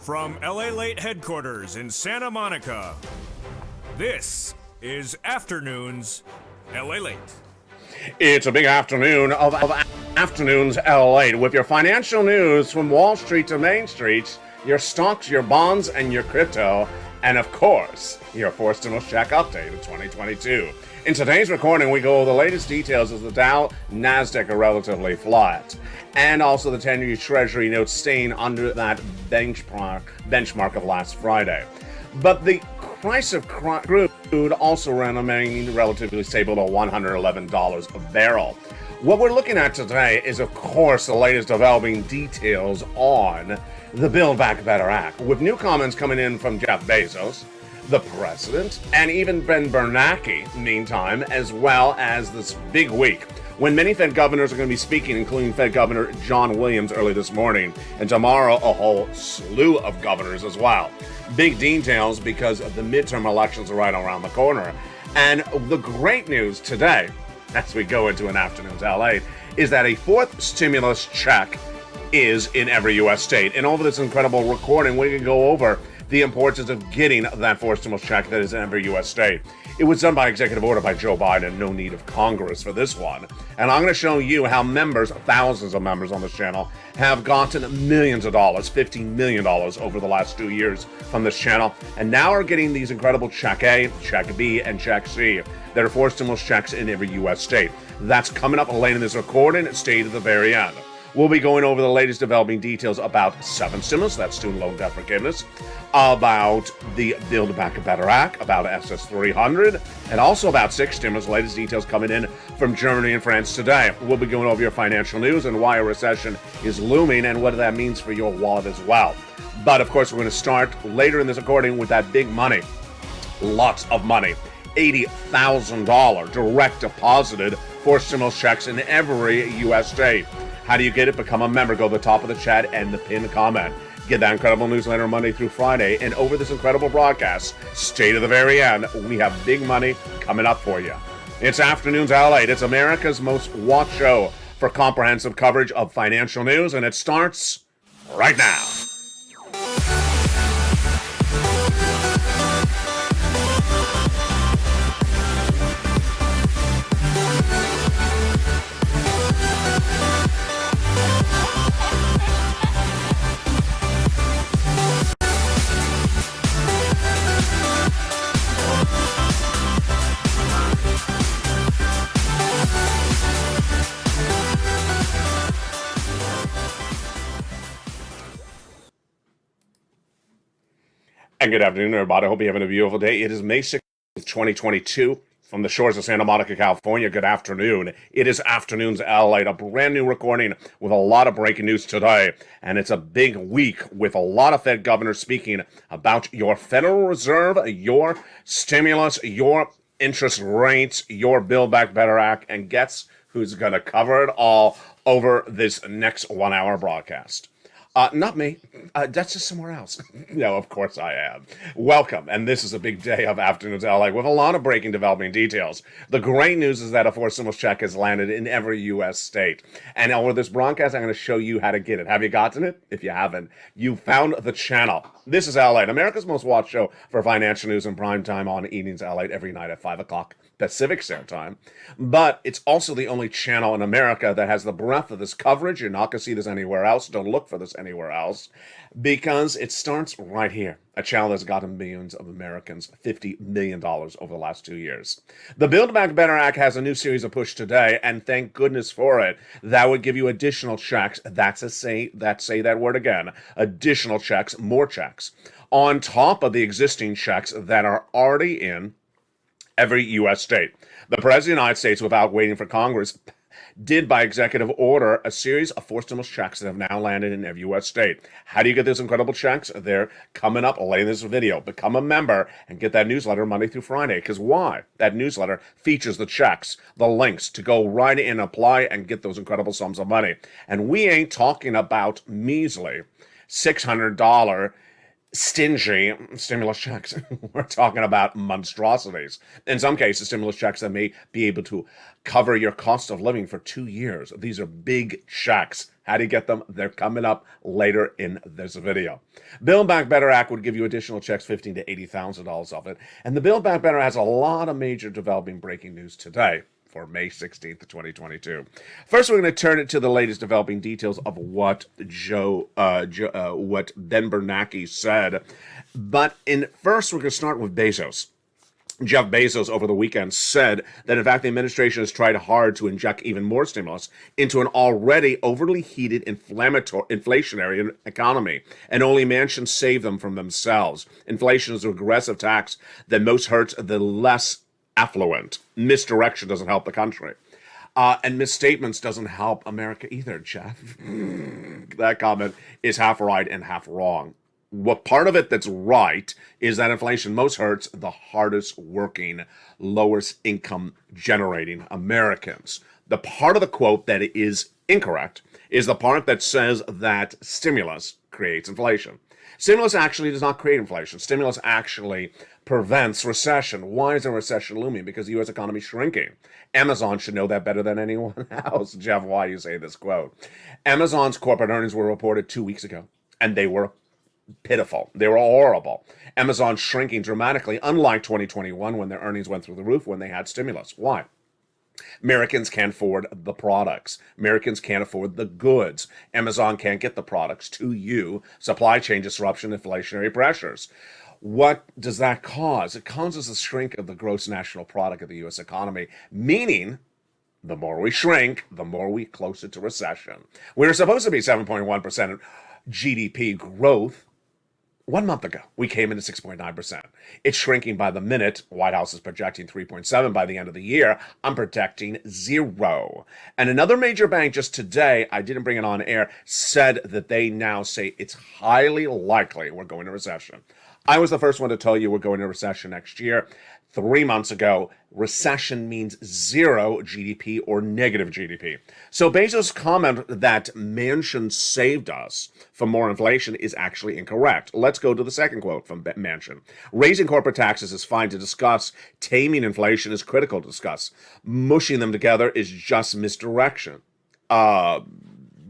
From LALATE headquarters in Santa Monica, this is Afternoons LALATE. It's a big afternoon of Afternoons LALATE with your financial news from Wall Street to Main Street, your stocks, your bonds, and your crypto, and of course, your four stimulus check update of 2022. In today's recording, we go over the latest details as the Dow, Nasdaq are relatively flat, and also the 10-year Treasury note staying under that benchmark of last Friday. But the price of crude also remaining relatively stable at $111 a barrel. What we're looking at today is, of course, the latest developing details on the Build Back Better Act, with new comments coming in from Jeff Bezos, the president, and even Ben Bernanke, meantime, as well as this big week when many Fed governors are going to be speaking, including Fed Governor John Williams early this morning, and tomorrow a whole slew of governors as well. Big details because the midterm elections are right around the corner. And the great news today, as we go into an Afternoons LA, is that a fourth stimulus check is in every U.S. state. And over this incredible recording, we can go over the importance of getting that fourth stimulus check that is in every U.S. state. It was done by executive order by Joe Biden, no need of Congress for this one. And I'm going to show you how members, thousands of members on this channel, have gotten millions of dollars, $15 million over the last 2 years from this channel, and now are getting these incredible Check A, Check B, and Check C. There are four stimulus checks in every U.S. state. That's coming up late in this recording, stayed at the very end. We'll be going over the latest developing details about 7 stimulus, that's student loan debt forgiveness, about the Build Back Better Act, about SS300, and also about 6 stimulus, latest details coming in from Germany and France today. We'll be going over your financial news and why a recession is looming and what that means for your wallet as well. But of course, we're going to start later in this recording with that big money, lots of money, $80,000 direct deposited for stimulus checks in every U.S. state. How do you get it? Become a member. Go to the top of the chat and the pinned comment. Get that incredible newsletter Monday through Friday. And over this incredible broadcast, stay to the very end. We have big money coming up for you. It's Afternoons LALATE. It's America's most watched show for comprehensive coverage of financial news. And it starts right now. And good afternoon, everybody. I hope you're having a beautiful day. It is May 6th, 2022, from the shores of Santa Monica, California. Good afternoon. It is Afternoons LALATE, a brand new recording with a lot of breaking news today. And it's a big week with a lot of Fed governors speaking about your Federal Reserve, your stimulus, your interest rates, your Build Back Better Act, and guess who's going to cover it all over this next 1 hour broadcast. Not me. That's just somewhere else. No, of course I am. Welcome, and this is a big day of Afternoons LA with a lot of breaking developing details. The great news is that a fourth stimulus check has landed in every U.S. state. And over this broadcast, I'm going to show you how to get it. Have you gotten it? If you haven't, you found the channel. This is LALATE, America's most watched show for financial news in prime time on Evenings LALATE every night at 5 o'clock Pacific Standard Time. But it's also the only channel in America that has the breadth of this coverage. You're not going to see this anywhere else. Don't look for this anywhere else, because it starts right here. A channel that's gotten millions of Americans $50 million over the last 2 years. The Build Back Better Act has a new series of push today, and thank goodness for it. That would give you additional checks. Say that word again. Additional checks, more checks, on top of the existing checks that are already in every U.S. state. The President of the United States, without waiting for Congress, did by executive order a series of four stimulus checks that have now landed in every U.S. state. How do you get those incredible checks? They're coming up late in this video. Become a member and get that newsletter Monday through Friday. Because why? That newsletter features the checks, the links to go right in, apply, and get those incredible sums of money. And we ain't talking about measly $600 stingy stimulus checks. We're talking about monstrosities. In some cases, stimulus checks that may be able to cover your cost of living for 2 years. These are big checks. How do you get them? They're coming up later in this video. Build Back Better Act would give you additional checks, $15,000 to $80,000 of it. And the Build Back Better has a lot of major developing breaking news today for May 16th, 2022. First, we're going to turn it to the latest developing details of what what Ben Bernanke said. But first, we're going to start with Bezos. Jeff Bezos over the weekend said that, in fact, the administration has tried hard to inject even more stimulus into an already overly heated inflationary economy, and only man can save them from themselves. Inflation is a regressive tax that most hurts the less affluent. Misdirection doesn't help the country. And misstatements doesn't help America either, Jeff. That comment is half right and half wrong. What part of it that's right is that inflation most hurts the hardest working, lowest income generating Americans. The part of the quote that is incorrect is the part that says that stimulus creates inflation. Stimulus actually does not create inflation. Stimulus actually prevents recession. Why is a recession looming? Because the U.S. economy is shrinking. Amazon should know that better than anyone else. Jeff, why you say this quote? Amazon's corporate earnings were reported 2 weeks ago, and they were pitiful. They were horrible. Amazon's shrinking dramatically, unlike 2021 when their earnings went through the roof when they had stimulus. Why? Americans can't afford the products. Americans can't afford the goods. Amazon can't get the products to you. Supply chain disruption, inflationary pressures. What does that cause? It causes a shrink of the gross national product of the U.S. economy, meaning the more we shrink, the more we closer to recession. We're supposed to be 7.1% GDP growth. 1 month ago, we came in at 6.9%. It's shrinking by the minute. White House is projecting 3.7 by the end of the year. I'm projecting 0. And another major bank just today, I didn't bring it on air, said that they now say it's highly likely we're going to recession. I was the first one to tell you we're going to recession next year. 3 months ago, recession means 0 GDP or negative GDP. So Bezos' comment that Manchin saved us from more inflation is actually incorrect. Let's go to the second quote from Manchin. Raising corporate taxes is fine to discuss. Taming inflation is critical to discuss. Mushing them together is just misdirection.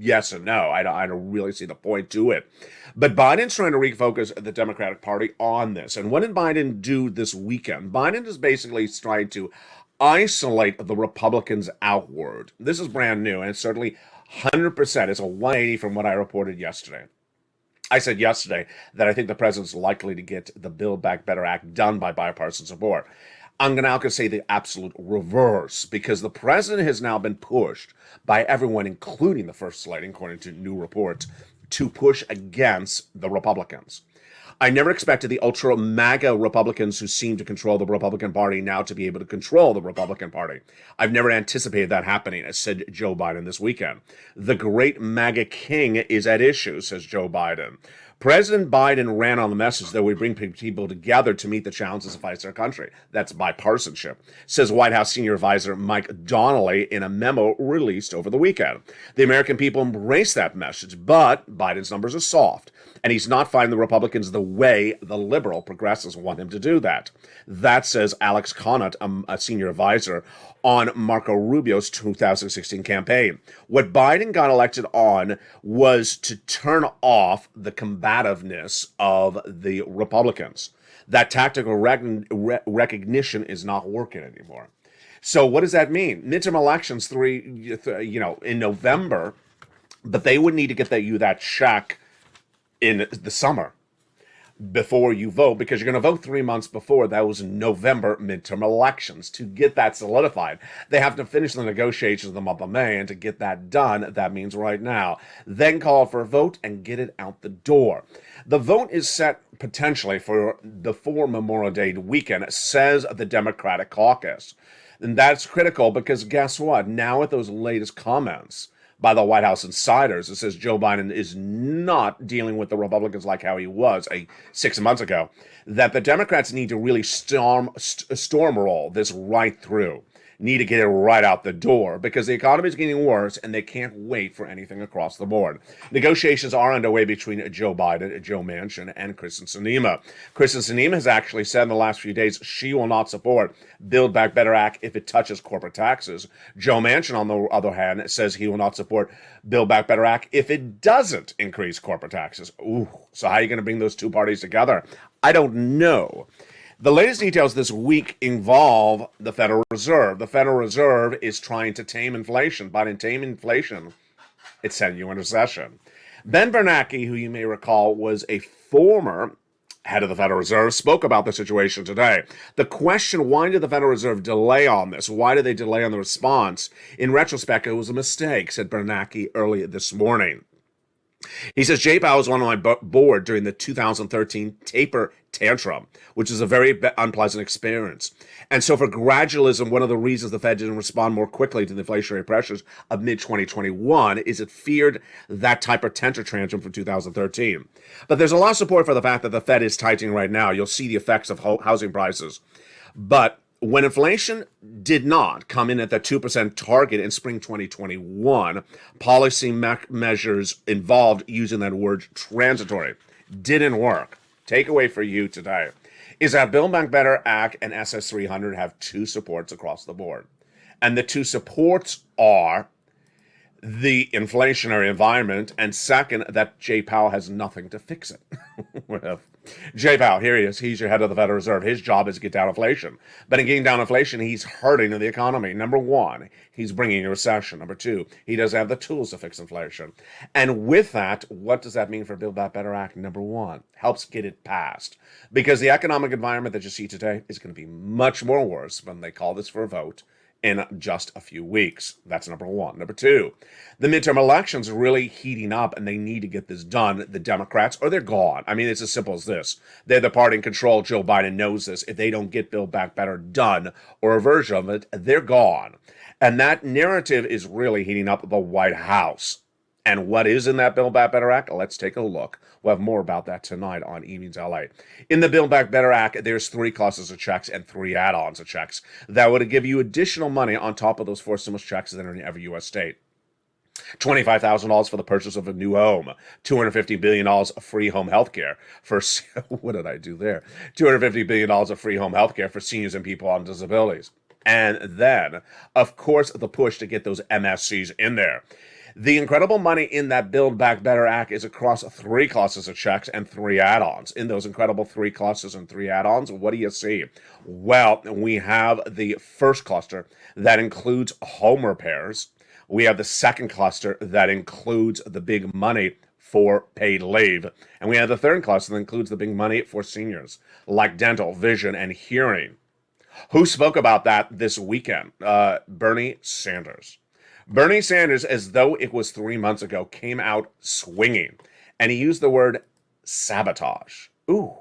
Yes and no. I don't really see the point to it. But Biden's trying to refocus the Democratic Party on this. And what did Biden do this weekend? Biden is basically trying to isolate the Republicans outward. This is brand new, and it's certainly 100%. It's a 180 from what I reported yesterday. I said yesterday that I think the president's likely to get the Build Back Better Act done by bipartisan support. I'm now going to say the absolute reverse, because the president has now been pushed by everyone, including the first lady, according to new reports, to push against the Republicans. I never expected the ultra MAGA Republicans who seem to control the Republican Party now to be able to control the Republican Party. I've never anticipated that happening, as said Joe Biden this weekend. The great MAGA king is at issue, says Joe Biden. President Biden ran on the message that we bring people together to meet the challenges that face our country. That's bipartisanship, says White House senior advisor Mike Donnelly in a memo released over the weekend. The American people embrace that message, but Biden's numbers are soft, and he's not finding the Republicans the way the liberal progressives want him to do that. That, says Alex Conant, a senior advisor on Marco Rubio's 2016 campaign. What Biden got elected on was to turn off the combativeness of the Republicans. That tactical recognition is not working anymore. So what does that mean? Midterm elections in November, but they would need to get that check in the summer before you vote, because you're going to vote 3 months before those November midterm elections. To get that solidified, they have to finish the negotiations in the month of May, and to get that done, that means right now. Then call for a vote and get it out the door. The vote is set potentially for before Memorial Day weekend, says the Democratic caucus. And that's critical because guess what? Now with those latest comments by the White House insiders, it says Joe Biden is not dealing with the Republicans like how he was 6 months ago, that the Democrats need to really storm roll this right through. need to get it right out the door because the economy is getting worse and they can't wait for anything across the board. Negotiations are underway between Joe Biden, Joe Manchin, and Kristen Sinema. Kristen Sinema has actually said in the last few days she will not support Build Back Better Act if it touches corporate taxes. Joe Manchin, on the other hand, says he will not support Build Back Better Act if it doesn't increase corporate taxes. Ooh, so how are you going to bring those two parties together? I don't know. The latest details this week involve the Federal Reserve. The Federal Reserve is trying to tame inflation, but in taming inflation, it sent you into recession. Ben Bernanke, who you may recall was a former head of the Federal Reserve, spoke about the situation today. The question, why did the Federal Reserve delay on this? Why did they delay on the response? In retrospect, it was a mistake, said Bernanke early this morning. He says, Jay Powell was on my board during the 2013 taper tantrum, which is a very unpleasant experience. And so for gradualism, one of the reasons the Fed didn't respond more quickly to the inflationary pressures of mid-2021 is it feared that taper tantrum from 2013. But there's a lot of support for the fact that the Fed is tightening right now. You'll see the effects of housing prices. But when inflation did not come in at the 2% target in spring 2021, policy measures involved using that word transitory didn't work. Takeaway for you today is that Build Back Better Act and SS 300 have two supports across the board. And the two supports are the inflationary environment, and second, that Jay Powell has nothing to fix it. Well, Jay Powell, here he is. He's your head of the Federal Reserve. His job is to get down inflation. But in getting down inflation, he's hurting the economy. Number one, he's bringing a recession. Number two, he doesn't have the tools to fix inflation. And with that, what does that mean for Build Back Better Act? Number one, helps get it passed. Because the economic environment that you see today is going to be much more worse when they call this for a vote in just a few weeks. That's number one. Number two, the midterm elections are really heating up and they need to get this done. The Democrats, or they're gone. I mean, it's as simple as this. They're the party in control. Joe Biden knows this. If they don't get Build Back Better done or a version of it, they're gone. And that narrative is really heating up the White House. And what is in that Build Back Better Act? Let's take a look. We'll have more about that tonight on Evenings LA. In the Build Back Better Act, there's 3 classes of checks and 3 add-ons of checks that would give you additional money on top of those 4 stimulus checks that are in every U.S. state. $25,000 for the purchase of a new home, $250 billion of free home health care for, what did I do there? $250 billion of free home health care for seniors and people on disabilities. And then, of course, the push to get those MSCs in there. The incredible money in that Build Back Better Act is across 3 classes of checks and 3 add-ons. In those incredible 3 classes and 3 add-ons, what do you see? Well, we have the first cluster that includes home repairs. We have the second cluster that includes the big money for paid leave. And we have the third cluster that includes the big money for seniors, like dental, vision, and hearing. Who spoke about that this weekend? Bernie Sanders. Bernie Sanders, as though it was 3 months ago, came out swinging, and he used the word sabotage. Ooh.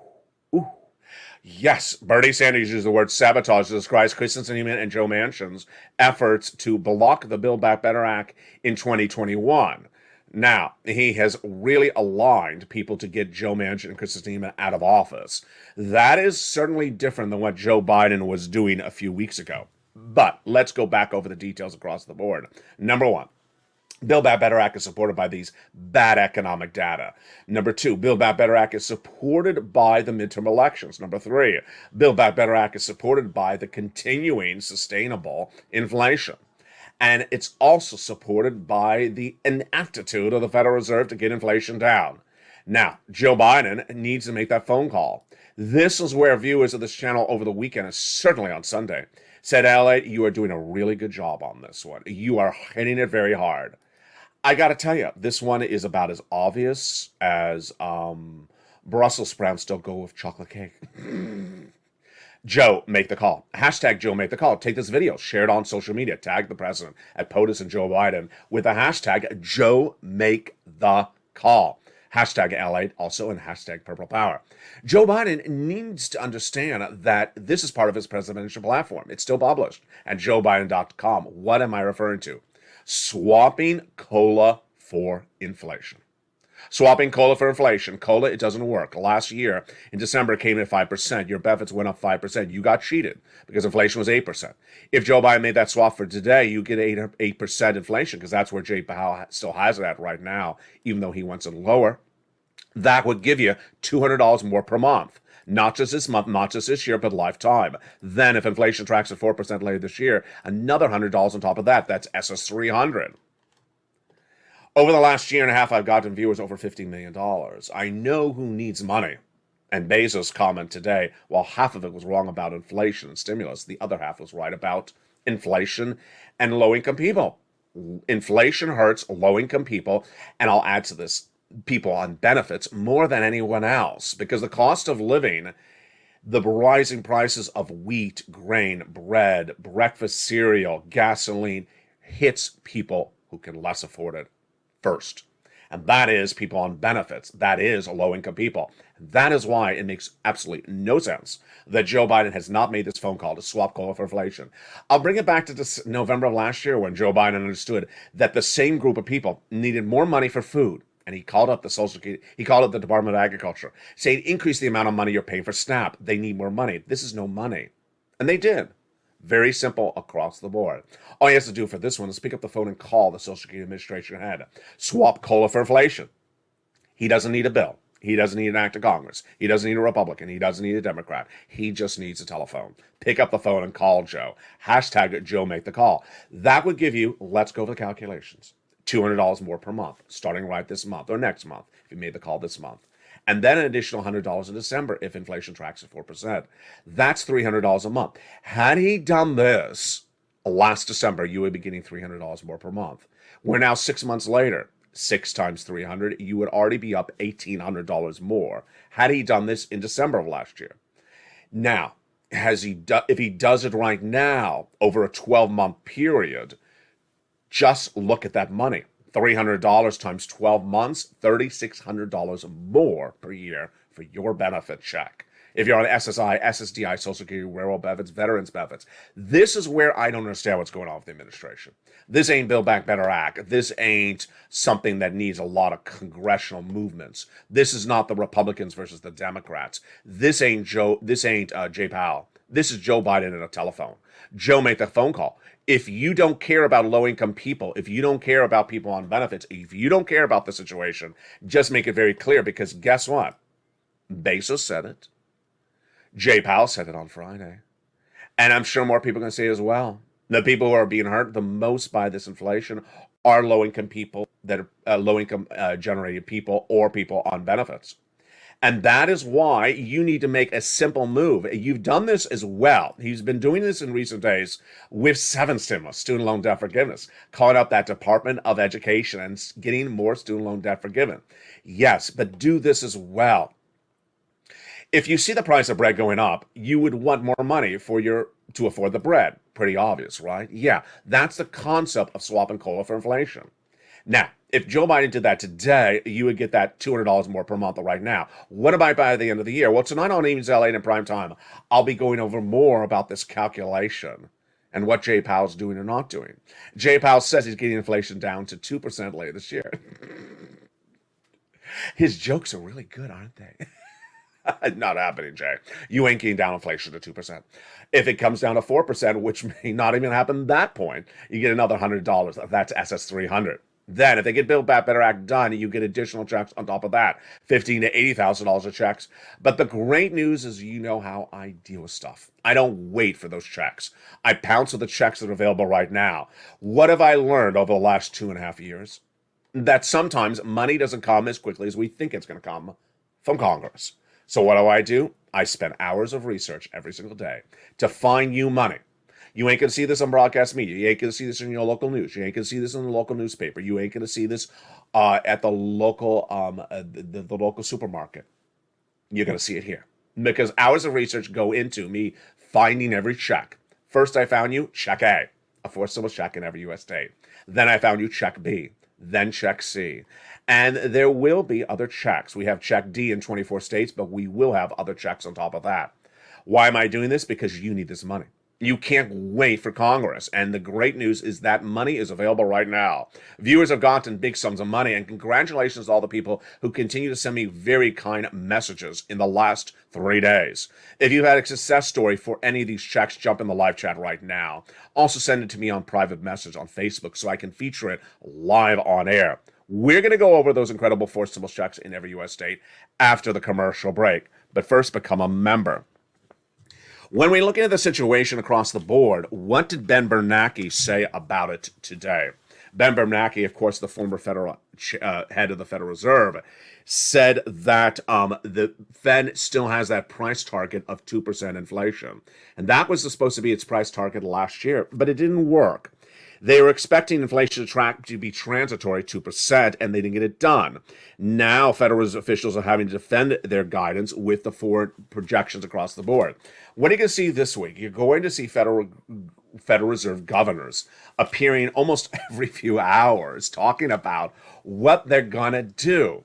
Yes, Bernie Sanders used the word sabotage to describe Kristen Sinema and Joe Manchin's efforts to block the Build Back Better Act in 2021. Now, he has really aligned people to get Joe Manchin and Kristen Sinema out of office. That is certainly different than what Joe Biden was doing a few weeks ago. But let's go back over the details across the board. Number one, Build Back Better Act is supported by these bad economic data. Number two, Build Back Better Act is supported by the midterm elections. Number three, Build Back Better Act is supported by the continuing sustainable inflation. And it's also supported by the inaptitude of the Federal Reserve to get inflation down. Now, Joe Biden needs to make that phone call. This is where viewers of this channel over the weekend, and certainly on Sunday, said, LALATE, you are doing a really good job on this one. You are hitting it very hard. I got to tell you, this one is about as obvious as Brussels sprouts don't go with chocolate cake. Joe, make the call. Hashtag Joe, make the call. Take this video, share it on social media, tag the president at POTUS and Joe Biden with the hashtag Joe, make the call. Hashtag LALATE also, and hashtag Purple Power. Joe Biden needs to understand that this is part of his presidential platform. It's still published at joebiden.com. What am I referring to? Swapping cola for inflation. Swapping cola for inflation. Cola, it doesn't work. Last year, in December, it came in at 5%. Your benefits went up 5%. You got cheated because inflation was 8%. If Joe Biden made that swap for today, you get 8% inflation because that's where Jay Powell still has it at right now, even though he wants it lower. That would give you $200 more per month. Not just this month, not just this year, but lifetime. Then if inflation tracks at 4% later this year, another $100 on top of that. That's SS300. Over the last year and a half, I've gotten viewers over $50 million. I know who needs money. And Bezos' comment today, while half of it was wrong about inflation and stimulus, the other half was right about inflation and low-income people. Inflation hurts low-income people, and I'll add to this, people on benefits more than anyone else, because the cost of living, the rising prices of wheat, grain, bread, breakfast cereal, gasoline, hits people who can less afford it first. And that is people on benefits. That is low-income people. That is why it makes absolutely no sense that Joe Biden has not made this phone call to swap cola for inflation. I'll bring it back to November of last year when Joe Biden understood that the same group of people needed more money for food. And he called up the Social Security, he called up the Department of Agriculture, saying, increase the amount of money you're paying for SNAP. They need more money. This is no money. And they did. Very simple across the board. All he has to do for this one is pick up the phone and call the Social Security Administration head. Swap cola for inflation. He doesn't need a bill. He doesn't need an act of Congress. He doesn't need a Republican. He doesn't need a Democrat. He just needs a telephone. Pick up the phone and call Joe. Hashtag Joe make the call. That would give you, let's go over the calculations, $200 more per month, starting right this month or next month, if you made the call this month. And then an additional $100 in December if inflation tracks at 4%. That's $300 a month. Had he done this last December, you would be getting $300 more per month. We're now 6 months later. 6 times 300, you would already be up $1,800 more had he done this in December of last year. Now, if he does it right now over a 12-month period, just look at that money. $300 times 12 months, $3,600 more per year for your benefit check. If you're on SSI, SSDI, Social Security, railroad benefits, veterans benefits. This is where I don't understand what's going on with the administration. This ain't Build Back Better Act. This ain't something that needs a lot of congressional movements. This is not the Republicans versus the Democrats. This ain't Jay Powell. This is Joe Biden and a telephone. Joe, make the phone call. If you don't care about low-income people, if you don't care about people on benefits, if you don't care about the situation, just make it very clear, because guess what? Bezos said it. Jay Powell said it on Friday. And I'm sure more people are going to say it as well. The people who are being hurt the most by this inflation are low-income people, that are low-income generated people or people on benefits. And that is why you need to make a simple move. You've done this as well. He's been doing this in recent days with 7 stimulus, student loan debt forgiveness, calling up that Department of Education and getting more student loan debt forgiven. Yes, but do this as well. If you see the price of bread going up, you would want more money to afford the bread. Pretty obvious, right? Yeah, that's the concept of swapping cola for inflation. Now, if Joe Biden did that today, you would get that $200 more per month right now. What about by the end of the year? Well, tonight on Evenings LA in prime time, I'll be going over more about this calculation and what Jay Powell's doing or not doing. Jay Powell says he's getting inflation down to 2% later this year. His jokes are really good, aren't they? Not happening, Jay. You ain't getting down inflation to 2%. If it comes down to 4%, which may not even happen at that point, you get another $100. That's SS300. Then, if they get Build Back Better Act done, you get additional checks on top of that, $15,000 to $80,000 of checks. But the great news is, you know how I deal with stuff. I don't wait for those checks. I pounce with the checks that are available right now. What have I learned over the last 2.5 years? That sometimes money doesn't come as quickly as we think it's going to come from Congress. So what do? I spend hours of research every single day to find you money. You ain't going to see this on broadcast media. You ain't going to see this in your local news. You ain't going to see this in the local newspaper. You ain't going to see this at the local the local supermarket. You're going to see it here. Because hours of research go into me finding every check. First I found you, check A, a forcible check in every U.S. state. Then I found you, check B. Then check C. And there will be other checks. We have check D in 24 states, but we will have other checks on top of that. Why am I doing this? Because you need this money. You can't wait for Congress. And the great news is that money is available right now. Viewers have gotten big sums of money, and congratulations to all the people who continue to send me very kind messages in the last 3 days. If you've had a success story for any of these checks, jump in the live chat right now. Also send it to me on private message on Facebook so I can feature it live on air. We're going to go over those incredible forced stimulus checks in every U.S. state after the commercial break. But first, become a member. When we look at the situation across the board, what did Ben Bernanke say about it today? Ben Bernanke, of course, the former federal head of the Federal Reserve, said that the Fed still has that price target of 2% inflation. And that was supposed to be its price target last year, but it didn't work. They were expecting inflation to be transitory, 2%, and they didn't get it done. Now, Federal officials are having to defend their guidance with the forward projections across the board. What are you going to see this week? You're going to see Federal Reserve governors appearing almost every few hours talking about what they're going to do.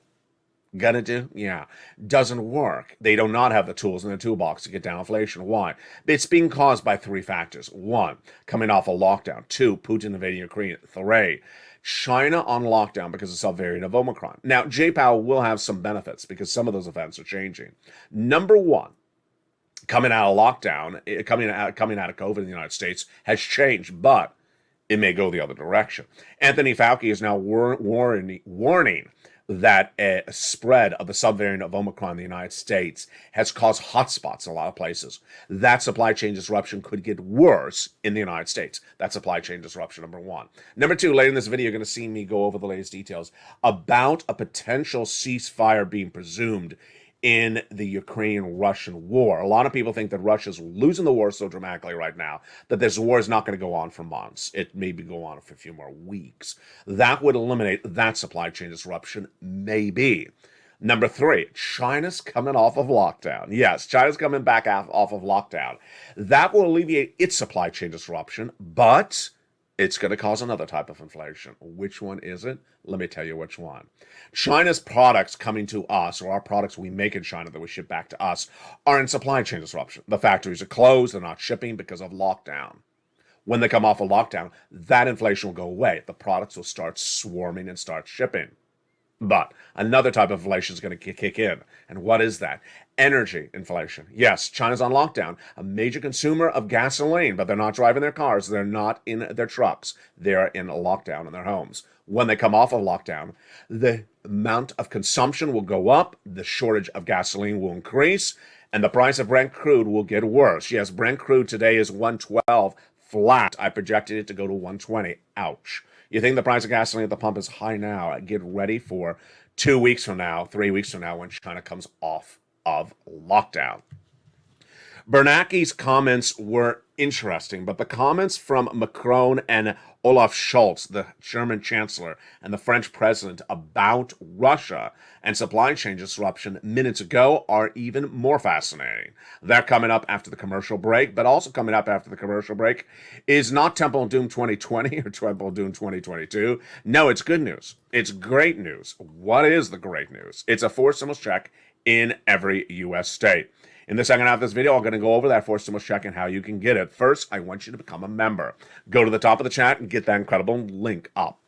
Gonna do? Yeah. Doesn't work. They do not have the tools in the toolbox to get down inflation. Why? It's being caused by three factors. One, coming off a lockdown. Two, Putin invading Ukraine. Three, China on lockdown because of some variant of Omicron. Now, Jay Powell will have some benefits because some of those events are changing. Number one, coming out of lockdown, coming out of COVID in the United States has changed, but it may go the other direction. Anthony Fauci is now warning that a spread of the subvariant of Omicron in the United States has caused hotspots in a lot of places. That supply chain disruption could get worse in the United States. That's supply chain disruption, number one. Number two, later in this video, you're going to see me go over the latest details about a potential ceasefire being presumed in the Ukraine-Russian war. A lot of people think that Russia's losing the war so dramatically right now that this war is not going to go on for months. It may go on for a few more weeks. That would eliminate that supply chain disruption, maybe. Number three, China's coming off of lockdown. Yes, China's coming back off of lockdown. That will alleviate its supply chain disruption, but it's going to cause another type of inflation. Which one is it? Let me tell you which one. China's products coming to us, or our products we make in China that we ship back to us, are in supply chain disruption. The factories are closed. They're not shipping because of lockdown. When they come off of lockdown, that inflation will go away. The products will start swarming and start shipping. But another type of inflation is going to kick in. And what is that? Energy inflation. Yes, China's on lockdown, a major consumer of gasoline, but they're not driving their cars. They're not in their trucks. They're in a lockdown in their homes. When they come off of lockdown, the amount of consumption will go up, the shortage of gasoline will increase, and the price of Brent crude will get worse. Yes, Brent crude today is 112 flat. I projected it to go to 120. Ouch. You think the price of gasoline at the pump is high now? Get ready for 2 weeks from now, 3 weeks from now, when China comes off of lockdown. Bernanke's comments were interesting, but the comments from Macron and Olaf Scholz, the German chancellor, and the French president about Russia and supply chain disruption minutes ago are even more fascinating. They're coming up after the commercial break, but also coming up after the commercial break is not Temple of Doom 2020 or Temple of Doom 2022. No, it's good news. It's great news. What is the great news? It's a forced stimulus check in every U.S. state. In the second half of this video, I'm going to go over that forced stimulus check and how you can get it. First, I want you to become a member. Go to the top of the chat and get that incredible link up.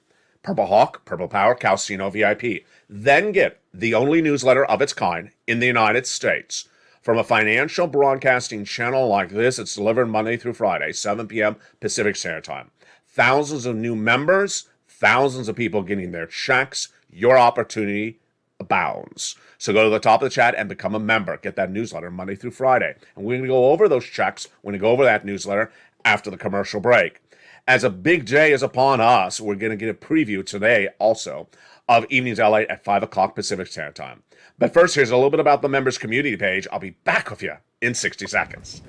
Purple Hawk, Purple Power, Calcino VIP. Then get the only newsletter of its kind in the United States. From a financial broadcasting channel like this, it's delivered Monday through Friday, 7 p.m. Pacific Standard Time. Thousands of new members, thousands of people getting their checks. Your opportunity abounds. So go to the top of the chat and become a member. Get that newsletter Monday through Friday. And we're going to go over those checks. We're going to go over that newsletter after the commercial break. As a big day is upon us, we're going to get a preview today also of Evenings LALATE at 5 o'clock Pacific Standard Time. But first, here's a little bit about the members community page. I'll be back with you in 60 seconds.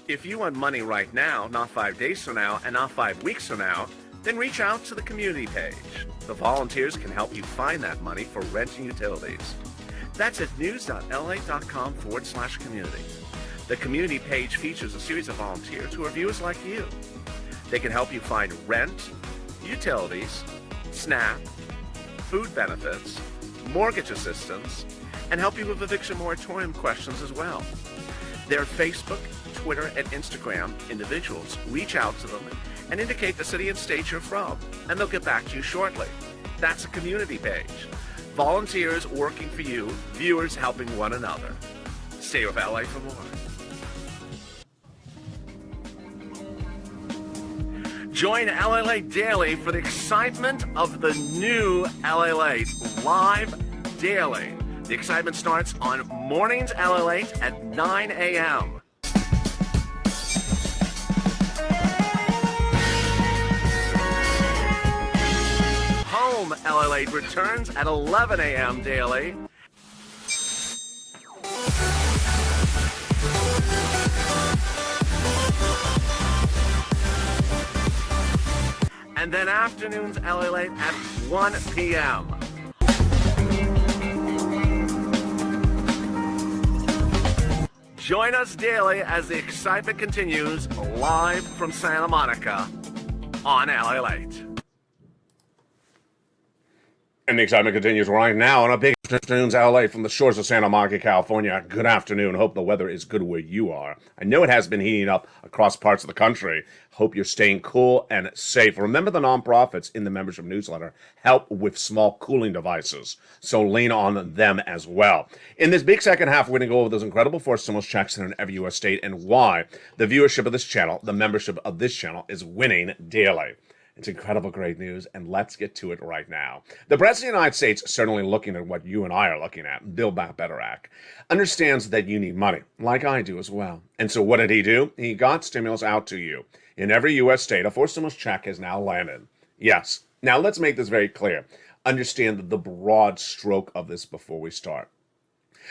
If you want money right now, not 5 days from now, and not 5 weeks from now, then reach out to the community page. The volunteers can help you find that money for rent and utilities. That's at news.lalate.com/community. The community page features a series of volunteers who are viewers like you. They can help you find rent, utilities, SNAP, food benefits, mortgage assistance, and help you with eviction moratorium questions as well. Their Facebook, Twitter and Instagram, individuals reach out to them and indicate the city and state you're from, and they'll get back to you shortly. That's a community page. Volunteers working for you, viewers helping one another. Stay with LA for more. Join LALATE Daily for the excitement of the new LALATE live daily. The excitement starts on mornings LALATE at 9 a.m. Home LALATE returns at 11 a.m. daily. And then afternoons LALATE at 1 p.m. Join us daily as the excitement continues live from Santa Monica on LALATE. And the excitement continues right now on a big afternoon's LA from the shores of Santa Monica, California. Good afternoon. Hope the weather is good where you are. I know it has been heating up across parts of the country. Hope you're staying cool and safe. Remember, the nonprofits in the membership newsletter help with small cooling devices, so lean on them as well. In this big second half, we're going to go over those incredible forced stimulus checks in every U.S. state and why the viewership of this channel, the membership of this channel, is winning daily. It's incredible, great news, and let's get to it right now. The President of the United States, certainly looking at what you and I are looking at, Build Back Better Act, understands that you need money, like I do as well. And so what did he do? He got stimulus out to you. In every U.S. state, a forced stimulus check has now landed. Yes. Now, let's make this very clear. Understand the broad stroke of this before we start.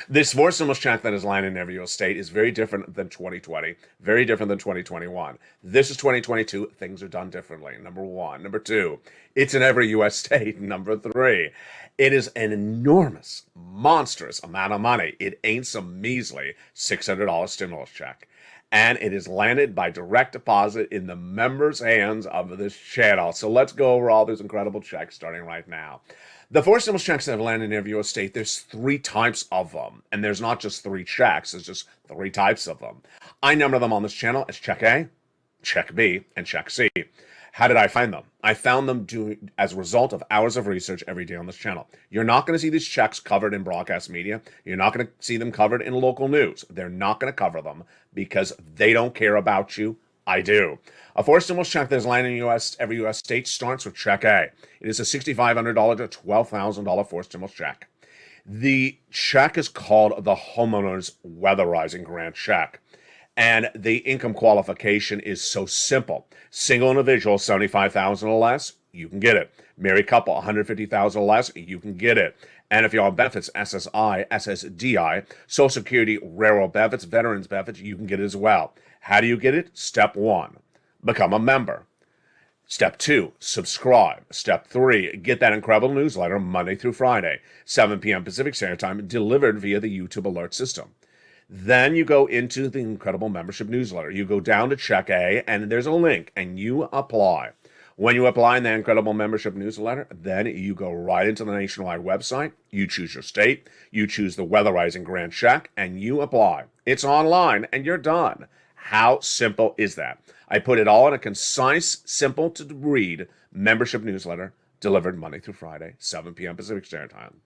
This forced stimulus check that is landing in every U.S. state is very different than 2020, very different than 2021. This is 2022. Things are done differently, number one. Number two, it's in every U.S. state. Number three, it is an enormous, monstrous amount of money. It ain't some measly $600 stimulus check. And it is landed by direct deposit in the members' hands of this channel. So let's go over all these incredible checks starting right now. The forced stimulus checks that have landed in every U.S. state, there's three types of them. And there's not just three checks, there's just three types of them. I number them on this channel as Check A, Check B, and Check C. How did I find them? I found them as a result of hours of research every day on this channel. You're not going to see these checks covered in broadcast media. You're not going to see them covered in local news. They're not going to cover them because they don't care about you. I do. A forced stimulus check that is landing in every U.S. state starts with Check A. It is a $6,500 to $12,000 forced stimulus check. The check is called the Homeowners Weatherizing Grant Check. And the income qualification is so simple. Single individual, $75,000 or less, you can get it. Married couple, $150,000 or less, you can get it. And if you're on benefits, SSI, SSDI, Social Security, railroad benefits, veterans benefits, you can get it as well. How do you get it? Step 1, become a member. Step 2, subscribe. Step 3, get that incredible newsletter Monday through Friday, 7 p.m. Pacific Standard Time, delivered via the YouTube alert system. Then you go into the incredible membership newsletter. You go down to Check A, and there's a link, and you apply. When you apply in the incredible membership newsletter, then you go right into the nationwide website. You choose your state. You choose the Weatherizing Grant Check, and you apply. It's online, and you're done. How simple is that? I put it all in a concise, simple to read membership newsletter delivered Monday through Friday, 7 p.m. Pacific Standard Time.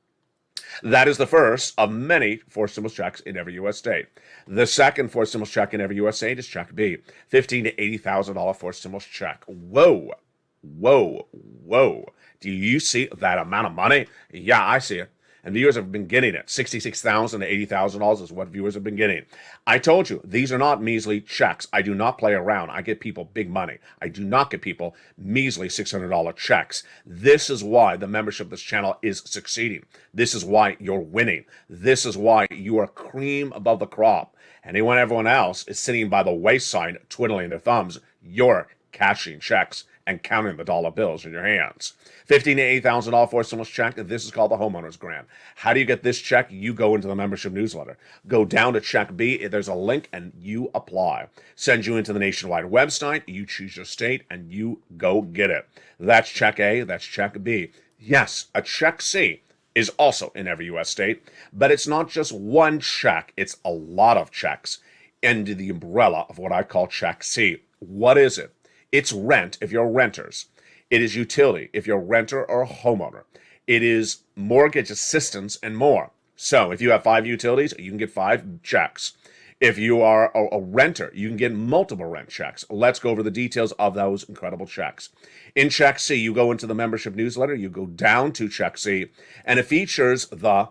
That is the first of many forced stimulus checks in every U.S. state. The second forced stimulus check in every U.S. state is Check B, $15,000 to $80,000 forced stimulus check. Whoa, whoa, whoa. Do you see that amount of money? Yeah, I see it. And viewers have been getting it. $66,000 to $80,000 is what viewers have been getting. I told you, these are not measly checks. I do not play around. I get people big money. I do not get people measly $600 checks. This is why the membership of this channel is succeeding. This is why you're winning. This is why you are cream above the crop. And when everyone else is sitting by the wayside twiddling their thumbs, you're cashing checks and counting the dollar bills in your hands. $15,000 to $80,000 forced stimulus check. This is called the Homeowners Grant. How do you get this check? You go into the membership newsletter. Go down to Check B. There's a link, and you apply. Send you into the nationwide website. You choose your state, and you go get it. That's Check A. That's Check B. Yes, a Check C is also in every U.S. state, but it's not just one check. It's a lot of checks. under the umbrella of what I call Check C. What is it? It's rent if you're renters. It is utility if you're a renter or a homeowner. It is mortgage assistance and more. So if you have 5 utilities, you can get 5 checks. If you are a renter, you can get multiple rent checks. Let's go over the details of those incredible checks. In Check C, you go into the membership newsletter, you go down to Check C, and it features the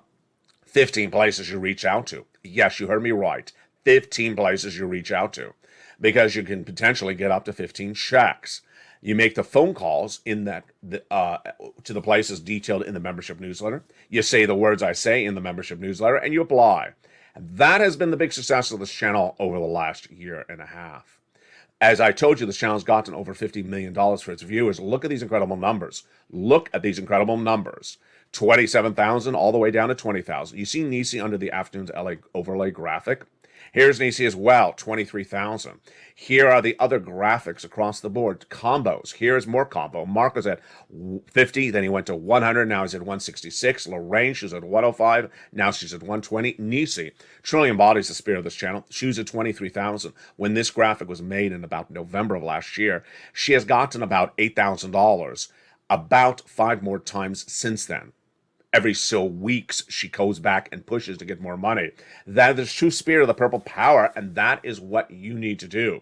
15 places you reach out to. Yes, you heard me right. 15 places you reach out to, because you can potentially get up to 15 checks. You make the phone calls in that to the places detailed in the membership newsletter. You say the words I say in the membership newsletter, and you apply. And that has been the big success of this channel over the last year and a half. As I told you, this channel's gotten over $50 million for its viewers. Look at these incredible numbers. Look at these incredible numbers. 27,000 all the way down to 20,000. You see Nisi under the Afternoons LA overlay graphic. Here's Nisi as well, 23,000. Here are the other graphics across the board. Combos. Here's more combo. Mark was at 50, then he went to 100, now he's at 166. Lorraine, she's at 105, now she's at 120. Nisi, Trillion Bodies, the spirit of this channel, she was at 23,000. When this graphic was made in about November of last year, she has gotten about $8,000, about 5 more times since then. Every so weeks, she goes back and pushes to get more money. That is the true spirit of the purple power, and that is what you need to do.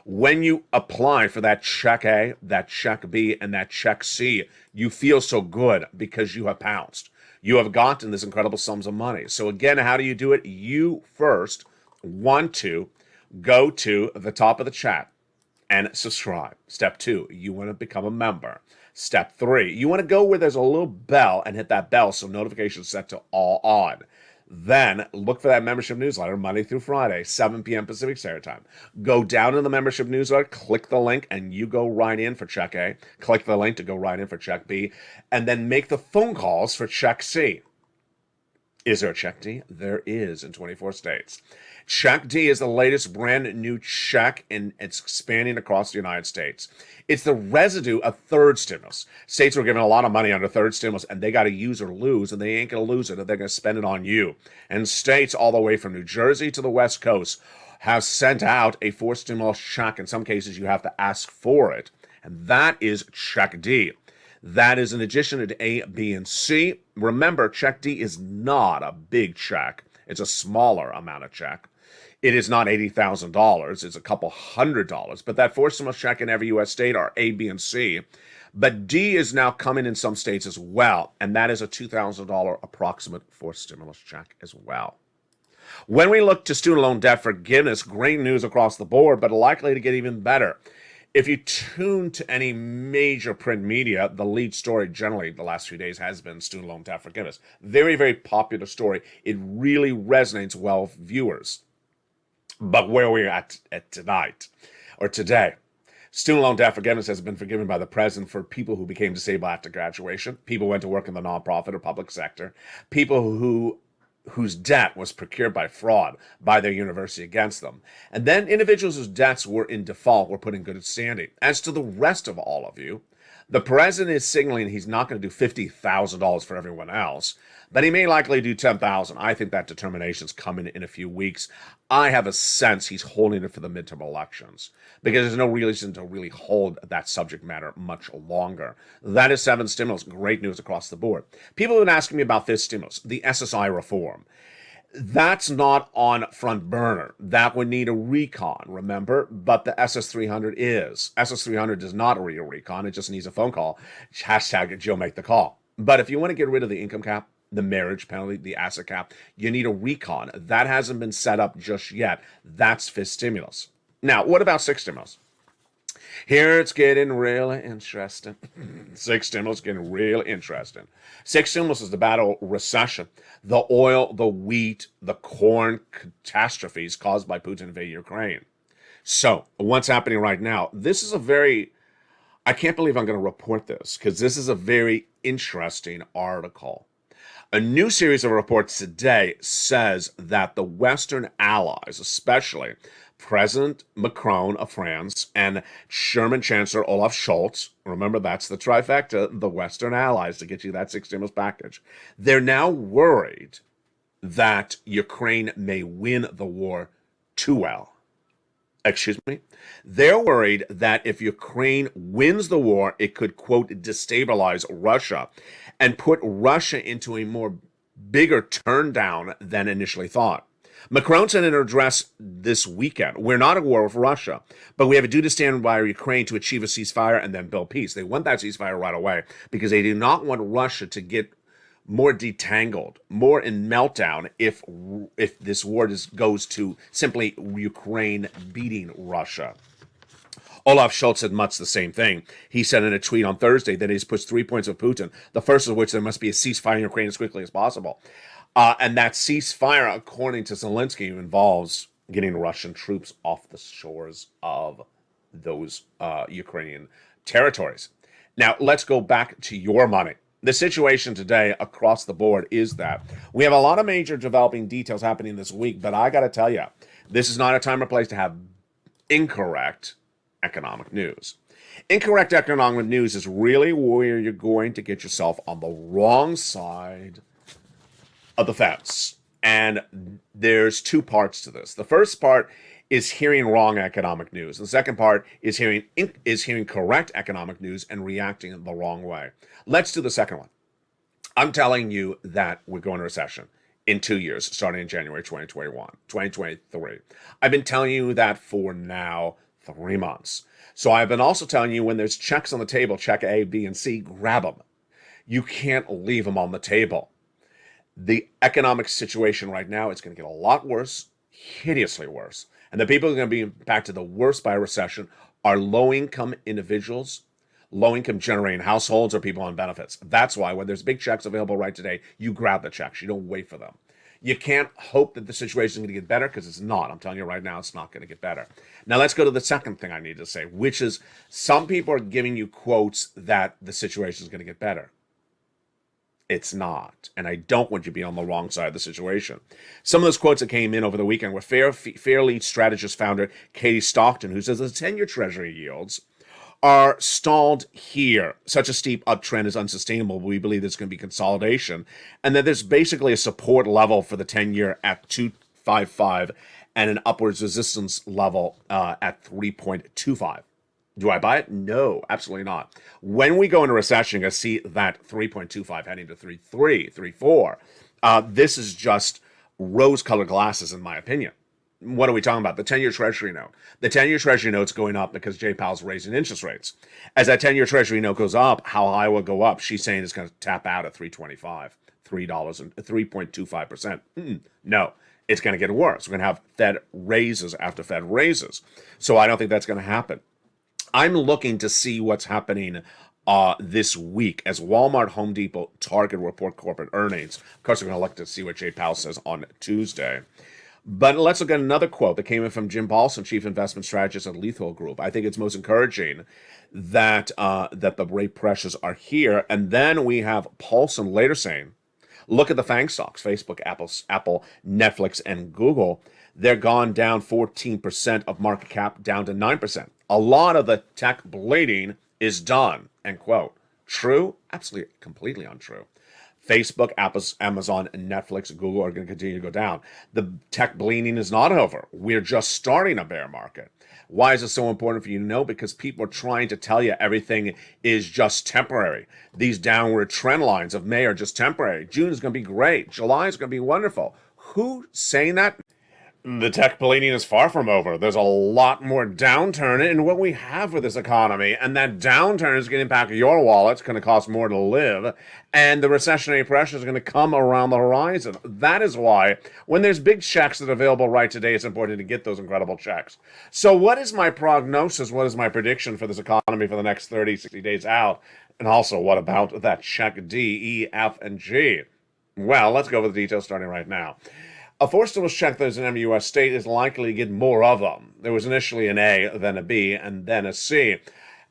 When you apply for that Check A, that Check B, and that Check C, you feel so good because you have pounced. You have gotten this incredible sums of money. So again, how do you do it? You first want to go to the top of the chat and subscribe. Step 2, you want to become a member. Step 3, you want to go where there's a little bell and hit that bell so notifications set to all on. Then look for that membership newsletter Monday through Friday, 7 p.m. Pacific Standard Time. Go down in the membership newsletter, click the link, and you go right in for Check A. Click the link to go right in for Check B, and then make the phone calls for Check C. Is there a Check D? There is in 24 states. Check D is the latest brand new check, and it's expanding across the United States. It's the residue of third stimulus. States were given a lot of money under third stimulus, and they got to use or lose, and they ain't going to lose it, and they're going to spend it on you. And states all the way from New Jersey to the West Coast have sent out a fourth stimulus check. In some cases, you have to ask for it, and that is Check D. That is in addition to A, B, and C. Remember, Check D is not a big check. It's a smaller amount of check. It is not $80,000. It's a couple $100. But that fourth stimulus check in every U.S. state are A, B, and C. But D is now coming in some states as well. And that is a $2,000 approximate fourth stimulus check as well. When we look to student loan debt forgiveness, great news across the board, but likely to get even better. If you tune to any major print media, the lead story generally the last few days has been student loan debt forgiveness. Very, very popular story. It really resonates well with viewers. But where we're at tonight, or today, student loan debt forgiveness has been forgiven by the president for people who became disabled after graduation, people who went to work in the nonprofit or public sector, people whose debt was procured by fraud by their university against them. And then individuals whose debts were in default were put in good standing. As to the rest of all of you, the president is signaling he's not going to do $50,000 for everyone else, but he may likely do $10,000. I think that determination's coming in a few weeks. I have a sense he's holding it for the midterm elections because there's no reason to really hold that subject matter much longer. That is 7 stimulus. Great news across the board. People have been asking me about this stimulus, the SSI reform. That's not on front burner. That would need a recon, remember? But the SS300 is. SS300 does not need a recon. It just needs a phone call. Hashtag Joe make the call. But if you want to get rid of the income cap, the marriage penalty, the asset cap, you need a recon. That hasn't been set up just yet. That's 5th stimulus. Now, what about 6th stimulus? Here it's getting really interesting. 6th stimulus getting real interesting. 6th stimulus is the battle recession, the oil, the wheat, the corn catastrophes caused by Putin invading Ukraine. So what's happening right now? This is I can't believe I'm going to report this because this is a very interesting article. A new series of reports today says that the Western allies, especially President Macron of France and German Chancellor Olaf Scholz, remember that's the trifecta, the Western allies to get you that 6th stimulus package, they're now worried that Ukraine may win the war too well. Excuse me. They're worried that if Ukraine wins the war, it could, quote, destabilize Russia and put Russia into a more bigger turn down than initially thought. Macron said in an address this weekend, we're not at war with Russia, but we have a duty to stand by Ukraine to achieve a ceasefire and then build peace. They want that ceasefire right away because they do not want Russia to get more detangled, more in meltdown if this war goes to simply Ukraine beating Russia. Olaf Scholz said much the same thing. He said in a tweet on Thursday that he's pushed 3 points of Putin, the first of which there must be a ceasefire in Ukraine as quickly as possible. And that ceasefire, according to Zelensky, involves getting Russian troops off the shores of those Ukrainian territories. Now, let's go back to your money. The situation today across the board is that we have a lot of major developing details happening this week, but I got to tell you, this is not a time or place to have incorrect economic news. Incorrect economic news is really where you're going to get yourself on the wrong side of the fence. And there's two parts to this. The first part is hearing wrong economic news. The second part is hearing correct economic news and reacting the wrong way. Let's do the second one. I'm telling you that we're going to recession in 2 years, starting in January 2023. I've been telling you that for now 3 months. So I've been also telling you when there's checks on the table, check A, B, and C, grab them. You can't leave them on the table. The economic situation right now is going to get a lot worse, hideously worse. And the people who are going to be impacted the worst by a recession are low-income individuals, low-income generating households, or people on benefits. That's why when there's big checks available right today, you grab the checks. You don't wait for them. You can't hope that the situation is going to get better because it's not. I'm telling you right now, it's not going to get better. Now let's go to the second thing I need to say, which is some people are giving you quotes that the situation is going to get better. It's not. And I don't want you to be on the wrong side of the situation. Some of those quotes that came in over the weekend were Fairlead Strategist founder Katie Stockton, who says the 10-year Treasury yields are stalled here. Such a steep uptrend is unsustainable. We believe there's going to be consolidation and that there's basically a support level for the 10-year at 2.55 and an upwards resistance level at 3.25. Do I buy it? No, absolutely not. When we go into recession, you're going to see that 3.25 heading to 3.3, 3.4. This is just rose-colored glasses, in my opinion. What are we talking about? The 10-year Treasury note. The 10-year Treasury note's going up because Jay Powell's raising interest rates. As that 10-year Treasury note goes up, how high will it go up? She's saying it's going to tap out at $3.25, $3 and 3.25%. No, it's going to get worse. We're going to have Fed raises after Fed raises. So I don't think that's going to happen. I'm looking to see what's happening this week as Walmart, Home Depot, Target report corporate earnings. Of course, we're going to look to see what Jay Powell says on Tuesday. But let's look at another quote that came in from Jim Paulson, Chief Investment Strategist at Lethal Group. I think it's most encouraging that the rate pressures are here. And then we have Paulson later saying, look at the FANG stocks, Facebook, Apple, Netflix, and Google. They're gone down 14% of market cap, down to 9%. A lot of the tech bleeding is done, end quote. True? Absolutely, completely untrue. Facebook, Apple, Amazon, and Netflix, and Google are going to continue to go down. The tech bleeding is not over. We're just starting a bear market. Why is it so important for you to know? Because people are trying to tell you everything is just temporary. These downward trend lines of May are just temporary. June is going to be great. July is going to be wonderful. Who's saying that? The tech bleeding is far from over. There's a lot more downturn in what we have for this economy, and that downturn is going to impact your wallet. It's going to cost more to live, and the recessionary pressure is going to come around the horizon. That is why when there's big checks that are available right today, it's important to get those incredible checks. So what is my prognosis? What is my prediction for this economy for the next 30, 60 days out? And also, what about that check D, E, F, and G? Well, let's go over the details starting right now. A four stimulus check that is an MUS state is likely to get more of them. There was initially an A, then a B, and then a C.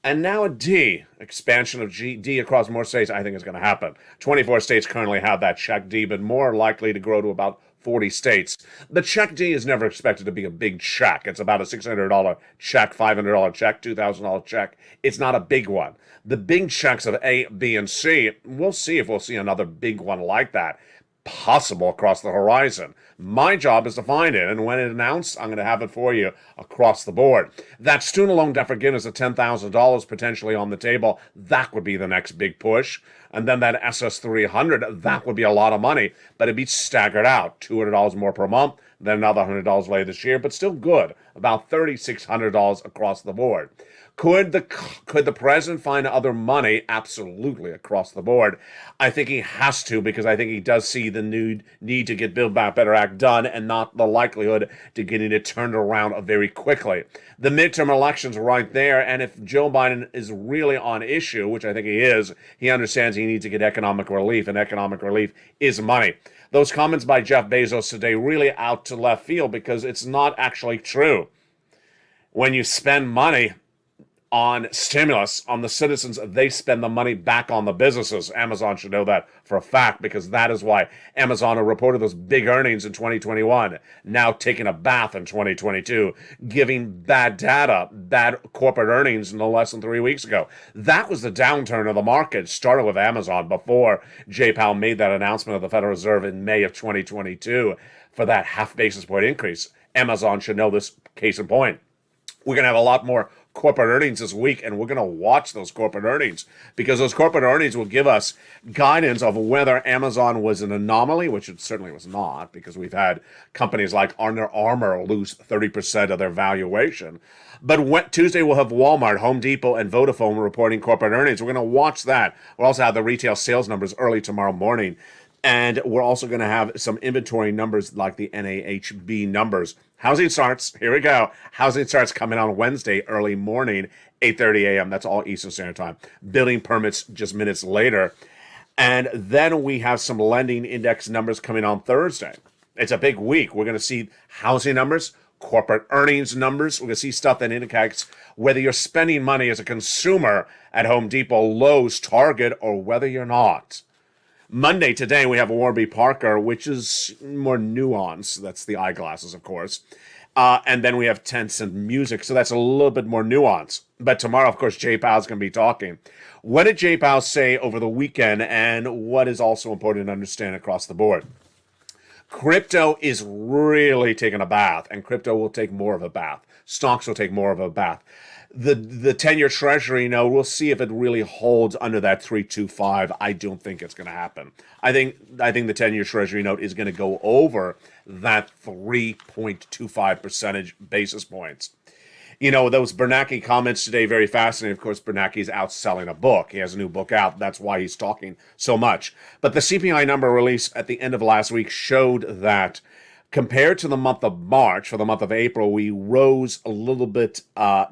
And now a D. Expansion of D across more states, I think, is going to happen. 24 states currently have that check D, but more likely to grow to about 40 states. The check D is never expected to be a big check. It's about a $600 check, $500 check, $2,000 check. It's not a big one. The big checks of A, B, and C, we'll see if we'll see another big one like that. possible across the horizon. My job is to find it, and when it's announced, I'm going to have it for you across the board. That student loan debt forgiveness of $10,000 potentially on the table, that would be the next big push. And then that SS300, that would be a lot of money, but it'd be staggered out. $200 more per month, then another $100 later this year, but still good. About $3,600 across the board. Could the president find other money? Absolutely, across the board. I think he has to, because I think he does see the need to get Build Back Better Act done, and not the likelihood to getting it turned around very quickly. The midterm elections are right there, and if Joe Biden is really on issue, which I think he is, he understands he needs to get economic relief, and economic relief is money. Those comments by Jeff Bezos today really out to left field, because it's not actually true. When you spend money on stimulus, on the citizens, they spend the money back on the businesses. Amazon should know that for a fact, because that is why Amazon reported those big earnings in 2021, now taking a bath in 2022, giving bad data, bad corporate earnings no less than 3 weeks ago. That was the downturn of the market. It started with Amazon before Jay Powell made that announcement of the Federal Reserve in May of 2022 for that half basis point increase. Amazon should know this, case in point. We're going to have a lot more corporate earnings this week, and we're going to watch those corporate earnings, because those corporate earnings will give us guidance of whether Amazon was an anomaly, which it certainly was not, because we've had companies like Under Armour lose 30% of their valuation. But Tuesday we'll have Walmart, Home Depot, and Vodafone reporting corporate earnings. We're going to watch that. We'll also have the retail sales numbers early tomorrow morning. And we're also going to have some inventory numbers like the NAHB numbers. Housing starts, here we go. Housing starts coming on Wednesday, early morning, 8:30 a.m. That's all Eastern Standard Time. Building permits just minutes later. And then we have some lending index numbers coming on Thursday. It's a big week. We're going to see housing numbers, corporate earnings numbers. We're going to see stuff that indicates whether you're spending money as a consumer at Home Depot, Lowe's, Target, or whether you're not. Monday, today, we have Warby Parker, which is more nuanced. That's the eyeglasses, of course. And then we have Tencent Music, so that's a little bit more nuanced. But tomorrow, of course, Jay Powell's going to be talking. What did Jay Powell say over the weekend, and what is also important to understand across the board? Crypto is really taking a bath, and crypto will take more of a bath. Stocks will take more of a bath. The 10-year Treasury note, we'll see if it really holds under that 3.25. I don't think it's going to happen. I think the 10-year Treasury note is going to go over that 3.25 percentage basis points. You know, those Bernanke comments today, very fascinating. Of course, Bernanke's out selling a book. He has a new book out. That's why he's talking so much. But the CPI number released at the end of last week showed that compared to the month of March, for the month of April, we rose a little bit,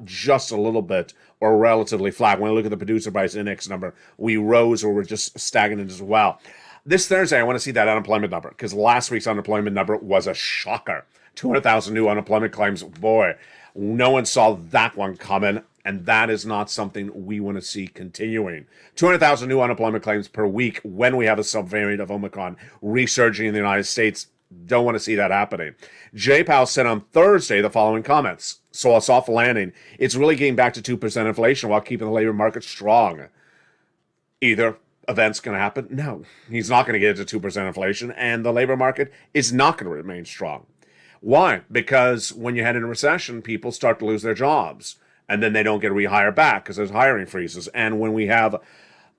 just a little bit, or relatively flat. When we look at the producer price index number, we rose or we're just stagnant as well. This Thursday, I want to see that unemployment number, because last week's unemployment number was a shocker. 200,000 new unemployment claims. Boy, no one saw that one coming, and that is not something we want to see continuing. 200,000 new unemployment claims per week when we have a subvariant of Omicron resurging in the United States. Don't want to see that happening. Jay Powell said on Thursday the following comments. So a soft landing. It's really getting back to 2% inflation while keeping the labor market strong. Either event's going to happen. No, he's not going to get it to 2% inflation, and the labor market is not going to remain strong. Why? Because when you head into recession, people start to lose their jobs, and then they don't get rehired back because there's hiring freezes. And when we have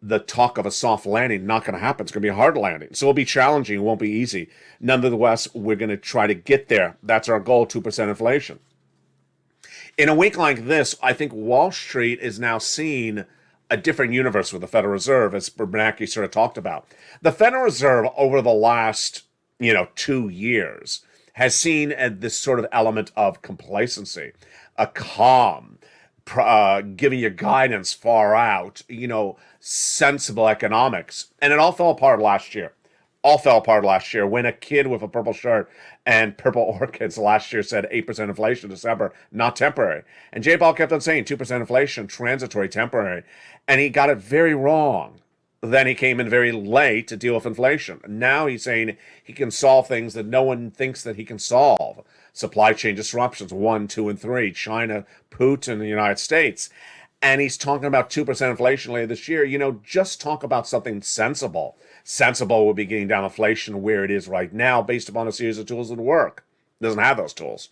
the talk of a soft landing, not going to happen. It's going to be a hard landing. So it'll be challenging. It won't be easy. Nonetheless, we're going to try to get there. That's our goal, 2% inflation. In a week like this, I think Wall Street is now seeing a different universe with the Federal Reserve, as Bernanke sort of talked about. The Federal Reserve over the last, 2 years has seen this sort of element of complacency, a calm, giving you guidance far out, sensible economics. And it all fell apart last year. When a kid with a purple shirt and purple orchids last year said 8% inflation in December, not temporary. And Jay Powell kept on saying 2% inflation, transitory, temporary. And he got it very wrong. Then he came in very late to deal with inflation. Now he's saying he can solve things that no one thinks that he can solve. Supply chain disruptions, 1, 2, and 3. China, Putin, the United States. and he's talking about 2% inflation later this year, just talk about something sensible. Sensible would be getting down inflation where it is right now based upon a series of tools that work. It doesn't have those tools.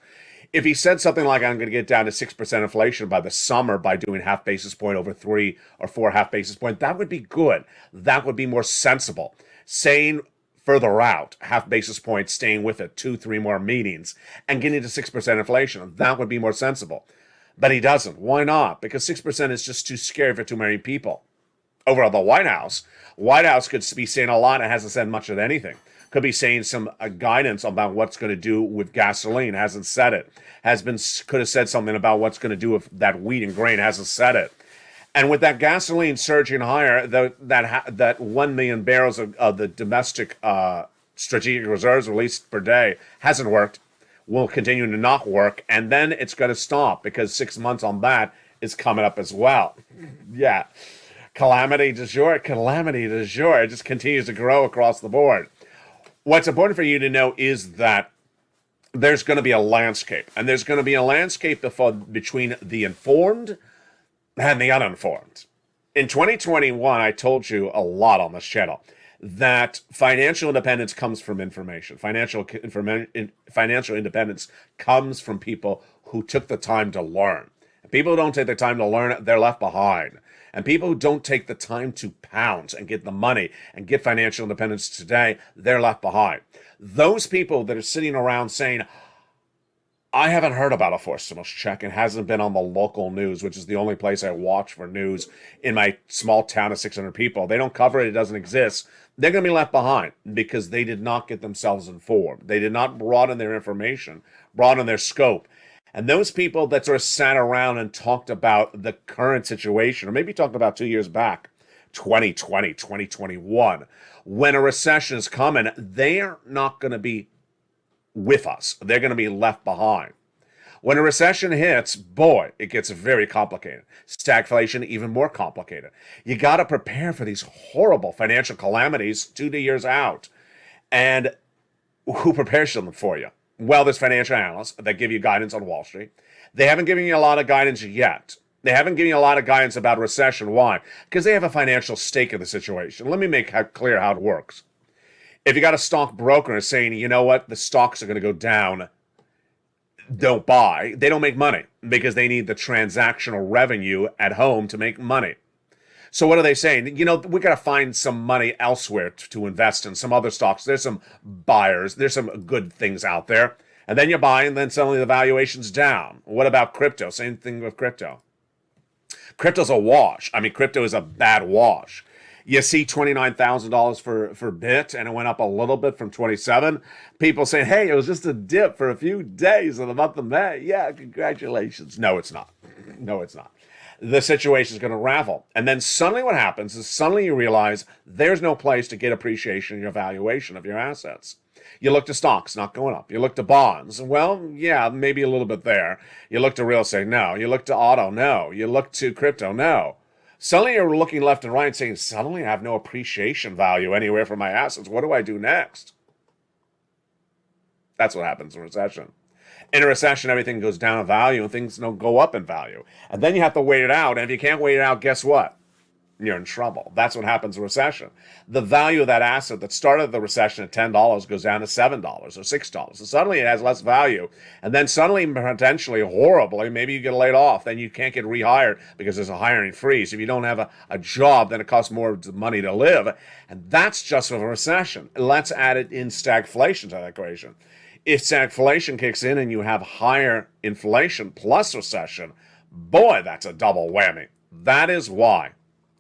If he said something like, I'm going to get down to 6% inflation by the summer by doing half basis point over 3 or 4 half basis point, that would be good. That would be more sensible. Saying further out, half basis point, staying with it, 2-3 more meetings, and getting to 6% inflation, that would be more sensible. But he doesn't. Why not? Because 6% is just too scary for too many people. Over at the White House could be saying a lot and hasn't said much of anything. Could be saying some guidance about what's going to do with gasoline, hasn't said it. Could have said something about what's going to do with that wheat and grain, hasn't said it. And with that gasoline surging higher, that 1 million barrels of the domestic strategic reserves released per day hasn't worked, will continue to not work, and then it's going to stop because 6 months on that is coming up as well. Yeah. Calamity du jour. It just continues to grow across the board. What's important for you to know is that there's going to be a landscape, and there's going to be a landscape between the informed and the uninformed. In 2021, I told you a lot on this channel that financial independence comes from information. Financial independence comes from people who took the time to learn. And people who don't take the time to learn, they're left behind. And people who don't take the time to pounce and get the money and get financial independence today, they're left behind. Those people that are sitting around saying, I haven't heard about a forced stimulus check and hasn't been on the local news, which is the only place I watch for news in my small town of 600 people. They don't cover it. It doesn't exist. They're going to be left behind because they did not get themselves informed. They did not broaden their information, broaden their scope. And those people that sort of sat around and talked about the current situation, or maybe talked about 2 years back, 2020, 2021, when a recession is coming, they're not going to be with us. They're going to be left behind. When a recession hits, boy, it gets very complicated. Stagflation, even more complicated. You got to prepare for these horrible financial calamities 2 years out. And who prepares them for you? Well, there's financial analysts that give you guidance on Wall Street. They haven't given you a lot of guidance yet. They haven't given you a lot of guidance about recession. Why? Because they have a financial stake in the situation. Let me make clear how it works. If you got a stockbroker saying, you know what, the stocks are going to go down, don't buy, they don't make money because they need the transactional revenue at home to make money. So what are they saying? We got to find some money elsewhere to invest in, some other stocks. There's some buyers. There's some good things out there. And then you buy, and then suddenly the valuation's down. What about crypto? Same thing with crypto. Crypto's a wash. I mean, crypto is a bad wash. You see $29,000 for Bit, and it went up a little bit from 27. People saying, hey, it was just a dip for a few days in the month of May. Yeah, congratulations. No, it's not. No, it's not. The situation is going to ravel. And then suddenly what happens is suddenly you realize there's no place to get appreciation in your valuation of your assets. You look to stocks, not going up. You look to bonds. Well, yeah, maybe a little bit there. You look to real estate, no. You look to auto, no. You look to crypto, no. Suddenly you're looking left and right saying, suddenly I have no appreciation value anywhere for my assets. What do I do next? That's what happens in a recession. In a recession, everything goes down in value and things don't go up in value. And then you have to wait it out. And if you can't wait it out, guess what? You're in trouble. That's what happens in a recession. The value of that asset that started the recession at $10 goes down to $7 or $6. So suddenly it has less value. And then suddenly, potentially, horribly, maybe you get laid off. Then you can't get rehired because there's a hiring freeze. If you don't have a job, then it costs more money to live. And that's just for a recession. Let's add it in stagflation to that equation. If stagflation kicks in and you have higher inflation plus recession, boy, that's a double whammy. That is why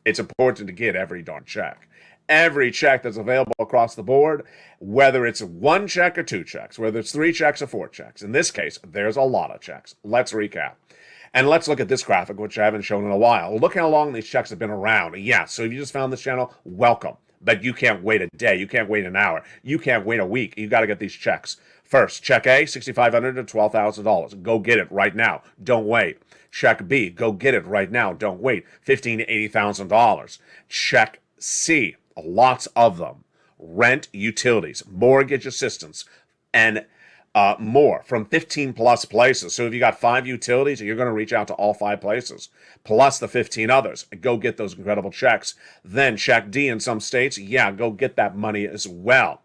it's important to get every darn check. Every check that's available across the board, whether it's 1 check or 2 checks, whether it's 3 checks or 4 checks. In this case, there's a lot of checks. Let's recap. And let's look at this graphic, which I haven't shown in a while. Look how long these checks have been around. Yeah, so if you just found this channel, welcome. But you can't wait a day. You can't wait an hour. You can't wait a week. You got to get these checks. First, check A, $6,500 to $12,000. Go get it right now. Don't wait. Check B, go get it right now. Don't wait. $15,000 to $80,000. Check C, lots of them. Rent, utilities, mortgage assistance, and more from 15 plus places. So if you got 5 utilities, you're going to reach out to all 5 places, plus the 15 others. Go get those incredible checks. Then check D in some states, yeah, go get that money as well.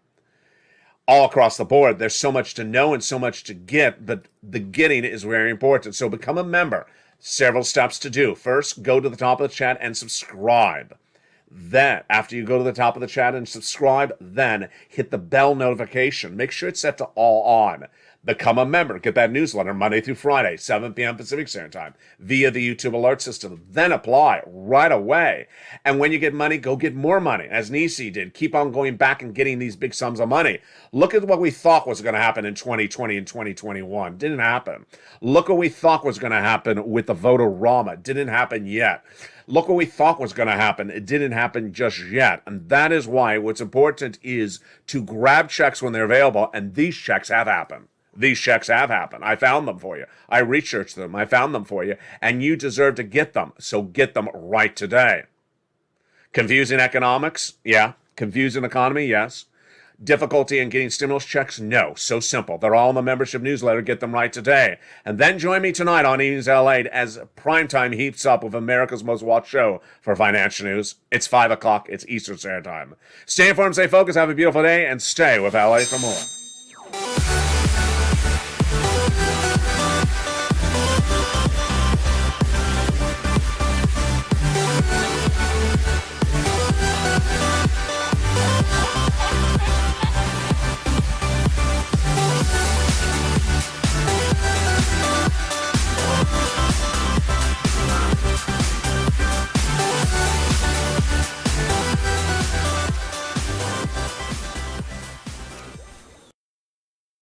All across the board, there's so much to know and so much to get, but the getting is very important. So become a member. Several steps to do. First, go to the top of the chat and subscribe. Then, after you go to the top of the chat and subscribe, then hit the bell notification. Make sure it's set to all on. Become a member. Get that newsletter Monday through Friday, 7 p.m. Pacific Standard Time, via the YouTube alert system. Then apply right away. And when you get money, go get more money, as Nisi did. Keep on going back and getting these big sums of money. Look at what we thought was going to happen in 2020 and 2021. Didn't happen. Look what we thought was going to happen with the Votorama. Didn't happen yet. Look what we thought was going to happen. It didn't happen just yet. And that is why what's important is to grab checks when they're available, and these checks have happened. These checks have happened. I found them for you. I researched them. I found them for you. And you deserve to get them. So get them right today. Confusing economics? Yeah. Confusing economy? Yes. Difficulty in getting stimulus checks? No. So simple. They're all in the membership newsletter. Get them right today. And then join me tonight on Evenings LA as primetime heats up with America's most watched show for financial news. It's 5 o'clock. It's Eastern Standard Time. Stay informed, stay focused, have a beautiful day, and stay with LA for more.